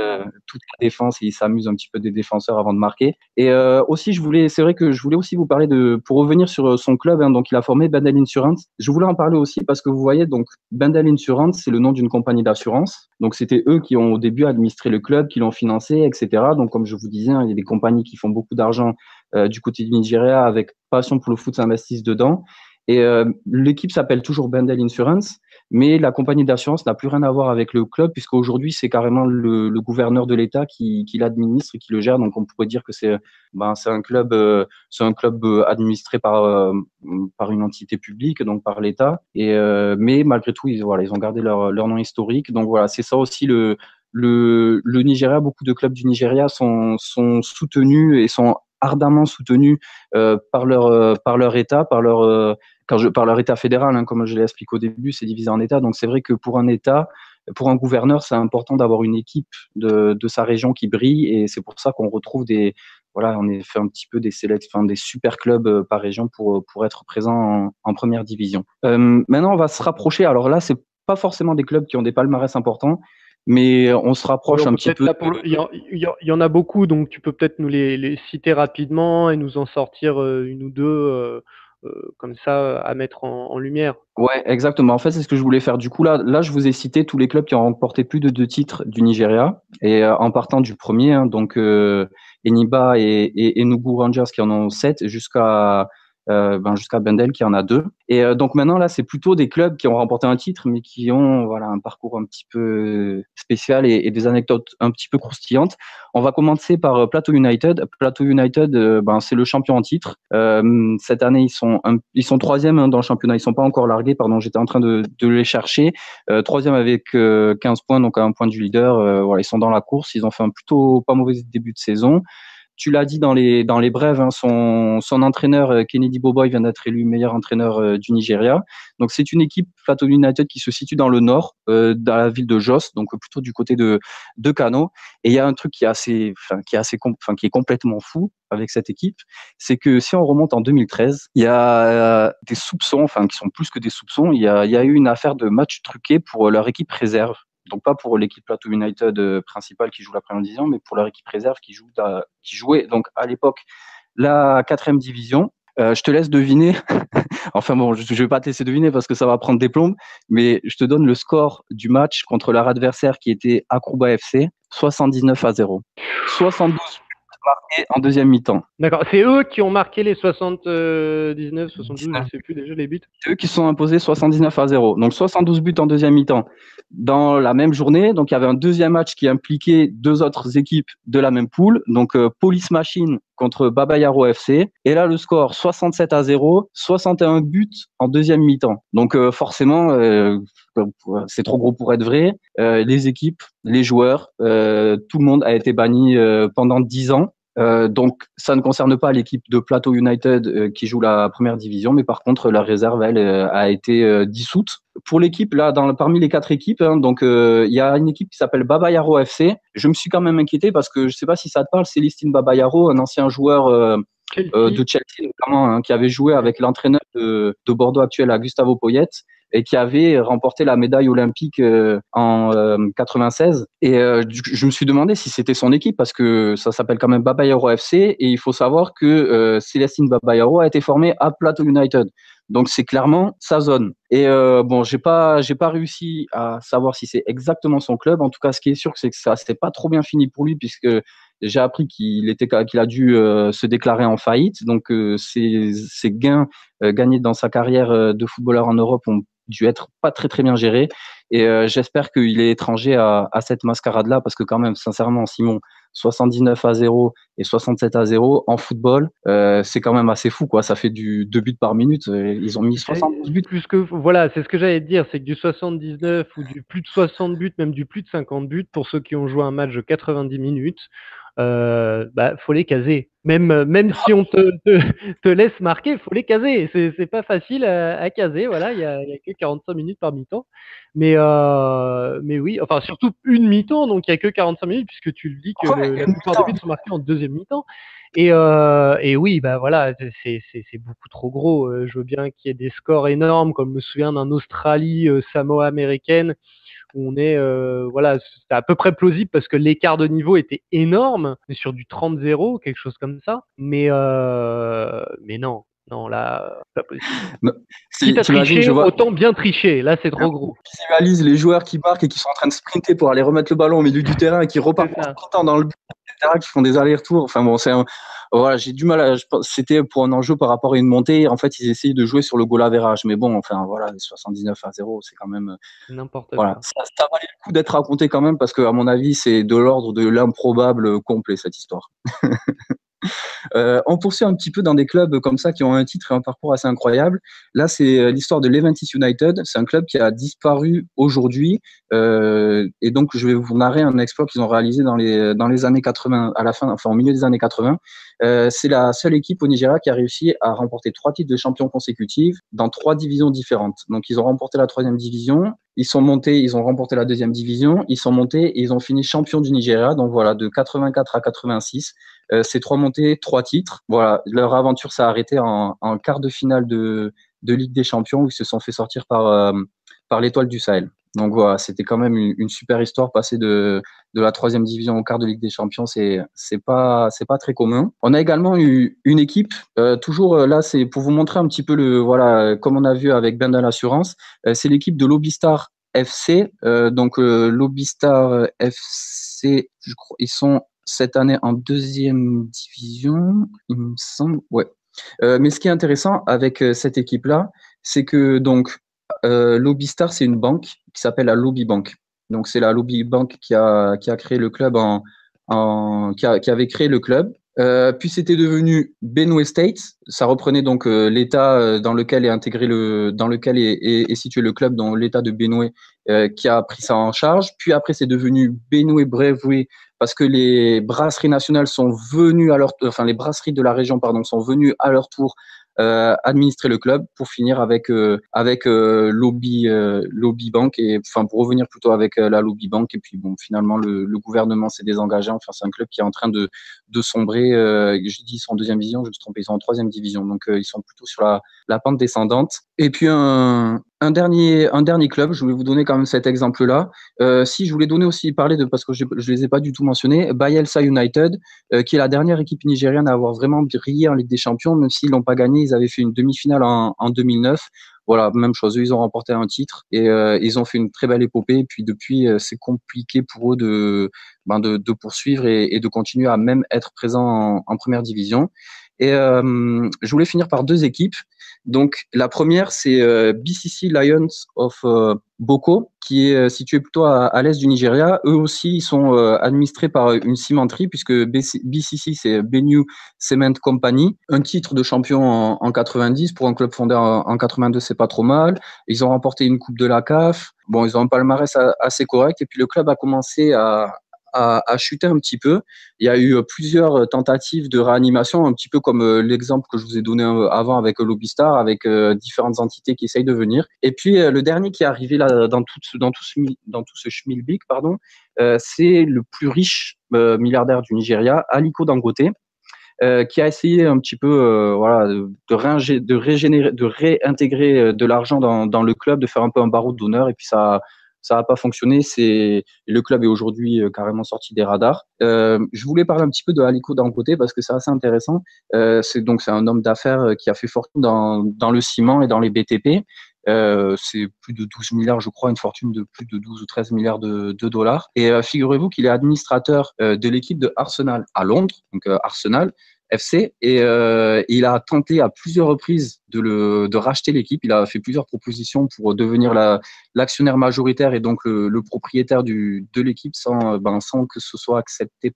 toute la défense, et il s'amuse un petit peu des défenseurs avant de marquer. Et aussi, c'est vrai que je voulais aussi vous parler pour revenir sur son club, hein, donc il a formé Bendel Insurance. Je voulais en parler aussi parce que vous voyez, donc Bendel Insurance, c'est le nom d'une compagnie d'assurance. Donc c'était eux qui ont au début administré le club, qui l'ont financé, etc. Donc comme je vous disais, hein, il y a des compagnies qui font beaucoup d'argent du côté du Nigeria avec passion pour le foot, s'investissent dedans. Et l'équipe s'appelle toujours Bendel Insurance, mais la compagnie d'assurance n'a plus rien à voir avec le club, puisqu'aujourd'hui, c'est carrément le gouverneur de l'État qui l'administre et qui le gère. Donc, on pourrait dire que c'est un club administré par une entité publique, donc par l'État. Mais malgré tout, ils ont gardé leur nom historique. Donc, voilà, c'est ça aussi le Nigeria. Beaucoup de clubs du Nigeria sont soutenus et sont ardemment soutenus par leur État, par leur État fédéral, hein, comme je l'ai expliqué au début, c'est divisé en États. Donc c'est vrai que pour un État, pour un gouverneur, c'est important d'avoir une équipe de sa région qui brille, et c'est pour ça qu'on retrouve on est fait un petit peu des super clubs par région pour être présent en première division. Maintenant, on va se rapprocher. Alors là, c'est pas forcément des clubs qui ont des palmarès importants, mais on se Oui, rapproche on un peut petit peut-être peu. il y en a beaucoup, donc tu peux peut-être nous les citer rapidement et nous en sortir une ou deux comme ça à mettre en lumière. Ouais, exactement. En fait, c'est ce que je voulais faire. Du coup, là, je vous ai cité tous les clubs qui ont remporté plus de 2 titres du Nigeria. Et en partant du premier, hein, donc Eniba et Enugu Rangers qui en ont 7, jusqu'à Bendel qui en a 2. Et donc maintenant, là, c'est plutôt des clubs qui ont remporté un titre, mais qui ont un parcours un petit peu spécial et des anecdotes un petit peu croustillantes. On va commencer par Plateau United. Plateau United, c'est le champion en titre. Cette année, ils sont troisième, hein, dans le championnat. Ils sont pas encore largués. Pardon, j'étais en train de les chercher. Troisième avec 15 points, donc à un point du leader. Ils sont dans la course. Ils ont fait un plutôt pas mauvais début de saison. Tu l'as dit dans les brèves, hein, son entraîneur Kennedy Boboy vient d'être élu meilleur entraîneur du Nigeria. Donc c'est une équipe Plateau United qui se situe dans le nord, dans la ville de Jos, donc plutôt du côté de Kano. Et il y a un truc qui est complètement fou avec cette équipe, c'est que si on remonte en 2013, il y a des soupçons, enfin qui sont plus que des soupçons, il y a eu une affaire de match truqué pour leur équipe réserve. Donc pas pour l'équipe Plateau United principale qui joue la première division, mais pour leur équipe réserve qui jouait donc à l'époque la quatrième division. Je te laisse deviner. Enfin bon, je vais pas te laisser deviner parce que ça va prendre des plombes, mais je te donne le score du match contre leur adversaire qui était Akrouba FC, 79-0. 72 marqués en deuxième mi-temps. D'accord, c'est eux qui ont marqué les 79, 72, je sais plus déjà les buts. C'est eux qui se sont imposés 79-0. Donc 72 buts en deuxième mi-temps. Dans la même journée, donc il y avait un deuxième match qui impliquait 2 autres équipes de la même poule. Donc Police Machine contre Baba Yaro FC. Et là, le score 67-0, 61 buts en deuxième mi-temps. Donc forcément, c'est trop gros pour être vrai. Les équipes, les joueurs, tout le monde a été banni pendant 10 ans. Donc, ça ne concerne pas l'équipe de Plateau United qui joue la première division, mais par contre, la réserve, elle, a été dissoute. Pour l'équipe, là, parmi les 4 équipes, hein, donc il y a une équipe qui s'appelle Baba Yaro FC. Je me suis quand même inquiété parce que je ne sais pas si ça te parle, Célestine Baba Yaro, un ancien joueur de Chelsea, notamment, hein, qui avait joué avec l'entraîneur de Bordeaux actuel, à Gustavo Poyet, et qui avait remporté la médaille olympique en 96. Et je me suis demandé si c'était son équipe parce que ça s'appelle quand même Babayaro FC, et il faut savoir que Célestine Babayaro a été formée à Plateau United. Donc c'est clairement sa zone. Et bon, j'ai pas réussi à savoir si c'est exactement son club. En tout cas, ce qui est sûr, c'est que ça s'est pas trop bien fini pour lui, puisque j'ai appris qu'il a dû se déclarer en faillite. Donc ses gains gagnés dans sa carrière de footballeur en Europe ont dû être pas très très bien gérés. Et j'espère qu'il est étranger à cette mascarade-là, parce que quand même, sincèrement, Simon, 79-0 et 67-0 en football, c'est quand même assez fou, quoi. Ça fait 2 buts par minute. Ils ont mis 72 buts. Voilà, c'est ce que j'allais te dire, c'est que du 79 ou du plus de 60 buts, même du plus de 50 buts, pour ceux qui ont joué un match de 90 minutes, faut les caser. Même si on te laisse marquer, faut les caser. C'est pas facile à caser. Voilà, il y a que 45 minutes par mi-temps. Mais oui, enfin surtout une mi-temps, donc il y a que 45 minutes puisque tu le dis que Ouais, la plupart des buts sont marqués en deuxième mi-temps. Et oui, bah voilà, c'est beaucoup trop gros. Je veux bien qu'il y ait des scores énormes, comme je me souviens d'un Australie Samoa américaine où on est voilà, c'est à peu près plausible parce que l'écart de niveau était énorme, mais sur du 30-0, quelque chose comme ça. Mais non, non là, c'est pas possible. Quitte à T'imagines, tricher, je vois, autant bien tricher. Là, c'est trop gros. visualise les joueurs qui marquent et qui sont en train de sprinter pour aller remettre le ballon au milieu du terrain et qui repartent C'est en ça. sprintant dans le but, etc., qui font des allers-retours. Enfin bon, voilà, j'ai du mal à, c'était pour un enjeu par rapport à une montée. En fait, ils essayent de jouer sur le goal average. Mais bon, enfin, voilà, 79-0, c'est quand même, N'importe voilà, quoi. ça valait le coup d'être raconté quand même parce que, à mon avis, c'est de l'ordre de l'improbable complet, cette histoire. On poursuit un petit peu dans des clubs comme ça qui ont un titre et un parcours assez incroyable. Là, c'est l'histoire de Leventis United. C'est un club qui a disparu aujourd'hui. Et donc, je vais vous narrer un exploit qu'ils ont réalisé dans les années 80, à la fin, enfin, au milieu des années 80. C'est la seule équipe au Nigeria qui a réussi à remporter 3 titres de champion consécutifs dans 3 divisions différentes. Donc, ils ont remporté la 3e division. Ils sont montés, ils ont remporté la 2e division. Ils sont montés et ils ont fini champion du Nigeria. Donc, voilà, de 84 à 86. Ces 3 montées, 3 titres. Voilà, leur aventure s'est arrêtée en quart de finale de Ligue des Champions où ils se sont fait sortir par l'Étoile du Sahel. Donc voilà, c'était quand même une super histoire, passer de la 3e division au quart de Ligue des Champions, c'est pas très commun. On a également eu une équipe, toujours là, c'est pour vous montrer un petit peu voilà, comme on a vu avec Bendel Assurance, c'est l'équipe de Lobistar FC. Donc Lobistar FC, je crois, ils sont cette année en 2e division, il me semble. Ouais. Mais ce qui est intéressant avec cette équipe-là, c'est que donc Lobistar, c'est une banque qui s'appelle la Lobby Bank. Donc c'est la Lobby Bank qui a créé le club qui avait créé le club. Puis c'était devenu Benue State. Ça reprenait donc l'État dans lequel est intégré dans lequel est situé le club, dans l'État de Benue, qui a pris ça en charge. Puis après c'est devenu Benue Brewery parce que les brasseries nationales sont venues enfin les brasseries de la région pardon sont venues à leur tour administrer le club pour finir avec Lobby Bank et enfin pour revenir plutôt avec la Lobby Bank et puis bon finalement le gouvernement s'est désengagé. Enfin c'est un club qui est en train de sombrer. Je dis ils sont en 2e division, je me suis trompé, ils sont en 3e division, donc ils sont plutôt sur la pente descendante. Et puis un dernier club, je voulais vous donner quand même cet exemple-là. Si je voulais donner aussi parler de parce que je les ai pas du tout mentionnés, Bayelsa United, qui est la dernière équipe nigériane à avoir vraiment brillé en Ligue des Champions, même s'ils l'ont pas gagné, ils avaient fait une demi-finale en 2009. Voilà, même chose, eux, ils ont remporté un titre et ils ont fait une très belle épopée. Et puis depuis, c'est compliqué pour eux de poursuivre et de continuer à même être présent en première division. Et je voulais finir par 2 équipes. Donc la première, c'est BCC Lions of Boko, qui est situé plutôt à l'est du Nigeria. Eux aussi, ils sont administrés par une cimenterie, puisque BCC, c'est Benue Cement Company. Un titre de champion en 90, pour un club fondé en 82, c'est pas trop mal. Ils ont remporté une coupe de la CAF. Bon, ils ont un palmarès assez correct. Et puis le club a commencé à chuter un petit peu. Il y a eu plusieurs tentatives de réanimation, un petit peu comme l'exemple que je vous ai donné avant avec Lobistar, avec différentes entités qui essayent de venir. Et puis le dernier qui est arrivé là dans tout ce schmilblick, pardon, c'est le plus riche milliardaire du Nigeria, Aliko Dangote. Qui a essayé un petit peu voilà, de réintégrer de l'argent dans le club, de faire un peu un baroud d'honneur, et puis ça n'a pas fonctionné. Le club est aujourd'hui carrément sorti des radars. Je voulais parler un petit peu de Aliko Dangote parce que c'est assez intéressant. C'est un homme d'affaires qui a fait fortune dans le ciment et dans les BTP. C'est plus de 12 milliards, je crois, une fortune de plus de 12 ou 13 milliards de dollars. Et figurez-vous qu'il est administrateur de l'équipe de Arsenal à Londres, donc Arsenal FC, et il a tenté à plusieurs reprises de racheter l'équipe. Il a fait plusieurs propositions pour devenir l'actionnaire majoritaire et donc le propriétaire de l'équipe sans que ce soit accepté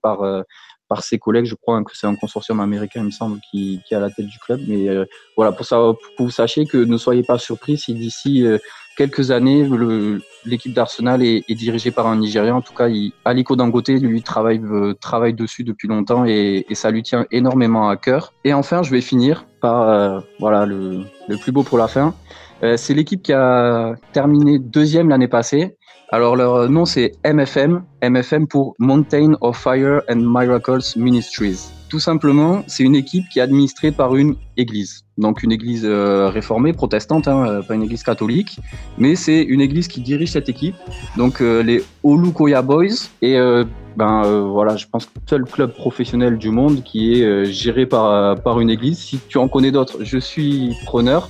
par ses collègues. Je crois que c'est un consortium américain, il me semble, qui est à la tête du club. Mais voilà, pour que vous sachiez que ne soyez pas surpris si d'ici quelques années, l'équipe d'Arsenal est dirigée par un Nigérian. En tout cas, Aliko Dangote, lui, travaille dessus depuis longtemps et ça lui tient énormément à cœur. Et enfin, je vais finir par voilà, le plus beau pour la fin. C'est l'équipe qui a terminé deuxième l'année passée. Alors, leur nom, c'est MFM. MFM pour Mountain of Fire and Miracles Ministries. Tout simplement, c'est une équipe qui est administrée par une église. Donc, une église réformée, protestante, pas une église catholique. Mais c'est une église qui dirige cette équipe. Donc, les Olukoya Boys. Et voilà, je pense que c'est le seul club professionnel du monde qui est géré par une église. Si tu en connais d'autres, je suis preneur.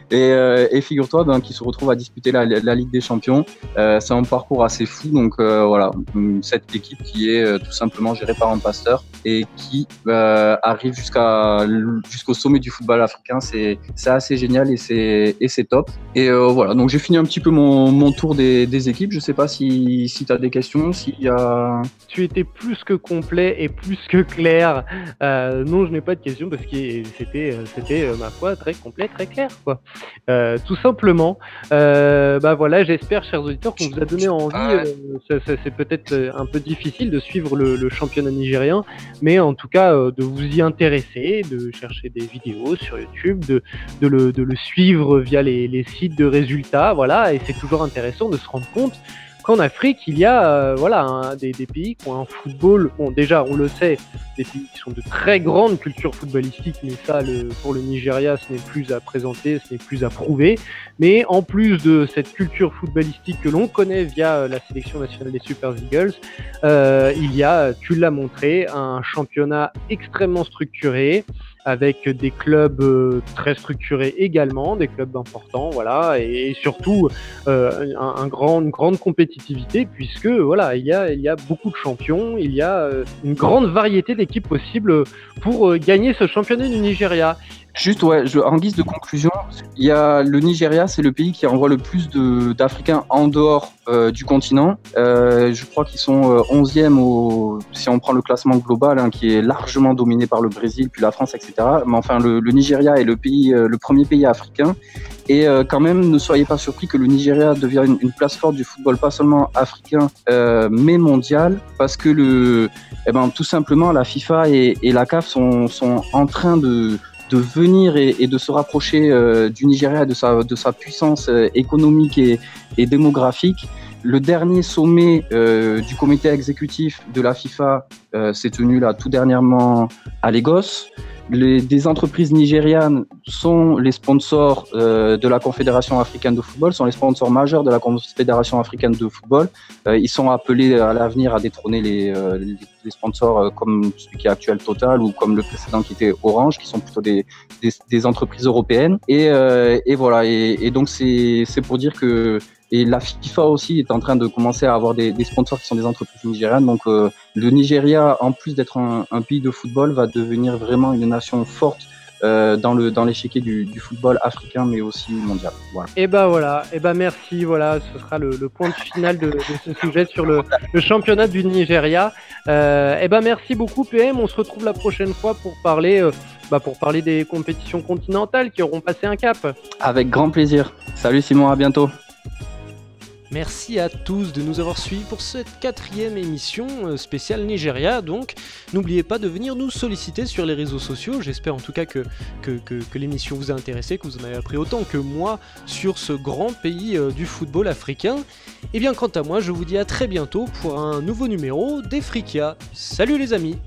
et figure-toi qu'ils se retrouvent à disputer la Ligue des Champions. C'est un parcours assez fou. Donc voilà, cette équipe qui est tout simplement gérée par un pasteur et qui arrive jusqu'au sommet du football africain. C'est assez génial et c'est top. Et voilà, donc j'ai fini un petit peu mon tour des équipes. Je sais pas si tu as des questions, s'il y a... Tu étais plus que complet et plus que clair. Non, je n'ai pas de questions parce que c'était ma foi très complet, très clair, quoi. Tout simplement. Voilà, j'espère, chers auditeurs, qu'on vous a donné envie. C'est peut-être un peu difficile de suivre le championnat nigérien, mais en tout cas de vous y intéresser, de chercher des vidéos sur YouTube, de le suivre via les sites de résultats, voilà. Et c'est toujours intéressant de se rendre compte qu'en Afrique, il y a des pays qui ont un football, bon déjà on le sait, des pays qui sont de très grandes cultures footballistiques, mais ça pour le Nigeria ce n'est plus à présenter, ce n'est plus à prouver, mais en plus de cette culture footballistique que l'on connaît via la sélection nationale des Super Eagles, il y a, tu l'as montré, un championnat extrêmement structuré, avec des clubs très structurés également, des clubs importants, voilà, et surtout une grande compétitivité, puisque voilà, il y a beaucoup de champions, il y a une grande variété d'équipes possibles pour gagner ce championnat du Nigeria. Juste, en guise de conclusion, il y a le Nigeria, c'est le pays qui envoie le plus d'Africains en dehors du continent. Je crois qu'ils sont 11e si on prend le classement global, qui est largement dominé par le Brésil, puis la France, etc. Mais enfin, le Nigeria est le premier pays africain. Et quand même, ne soyez pas surpris que le Nigeria devienne une place forte du football, pas seulement africain, mais mondial, parce que tout simplement, la FIFA et la CAF sont en train de venir et de se rapprocher du Nigeria, de sa puissance économique et démographique. Le dernier sommet du comité exécutif de la FIFA s'est tenu là tout dernièrement à Lagos. Des entreprises nigérianes sont les sponsors de la Confédération africaine de football, sont les sponsors majeurs de la Confédération africaine de football. Ils sont appelés à l'avenir à détrôner les sponsors comme celui qui est actuel Total ou comme le précédent qui était Orange, qui sont plutôt des entreprises européennes. Et voilà. Et donc c'est pour dire que la FIFA aussi est en train de commencer à avoir des sponsors qui sont des entreprises nigérianes. Donc le Nigeria, en plus d'être un pays de football, va devenir vraiment une nation forte dans l'échiquier du football africain, mais aussi mondial. Voilà. Et voilà. Merci. Voilà, ce sera le point final de ce sujet sur le championnat du Nigeria. Merci beaucoup, PM. On se retrouve la prochaine fois pour parler des compétitions continentales qui auront passé un cap. Avec grand plaisir. Salut Simon, à bientôt. Merci à tous de nous avoir suivis pour cette 4e émission spéciale Nigeria. Donc, n'oubliez pas de venir nous solliciter sur les réseaux sociaux. J'espère en tout cas que l'émission vous a intéressé, que vous en avez appris autant que moi sur ce grand pays du football africain. Et bien, quant à moi, je vous dis à très bientôt pour un nouveau numéro d'Efrikia. Salut les amis!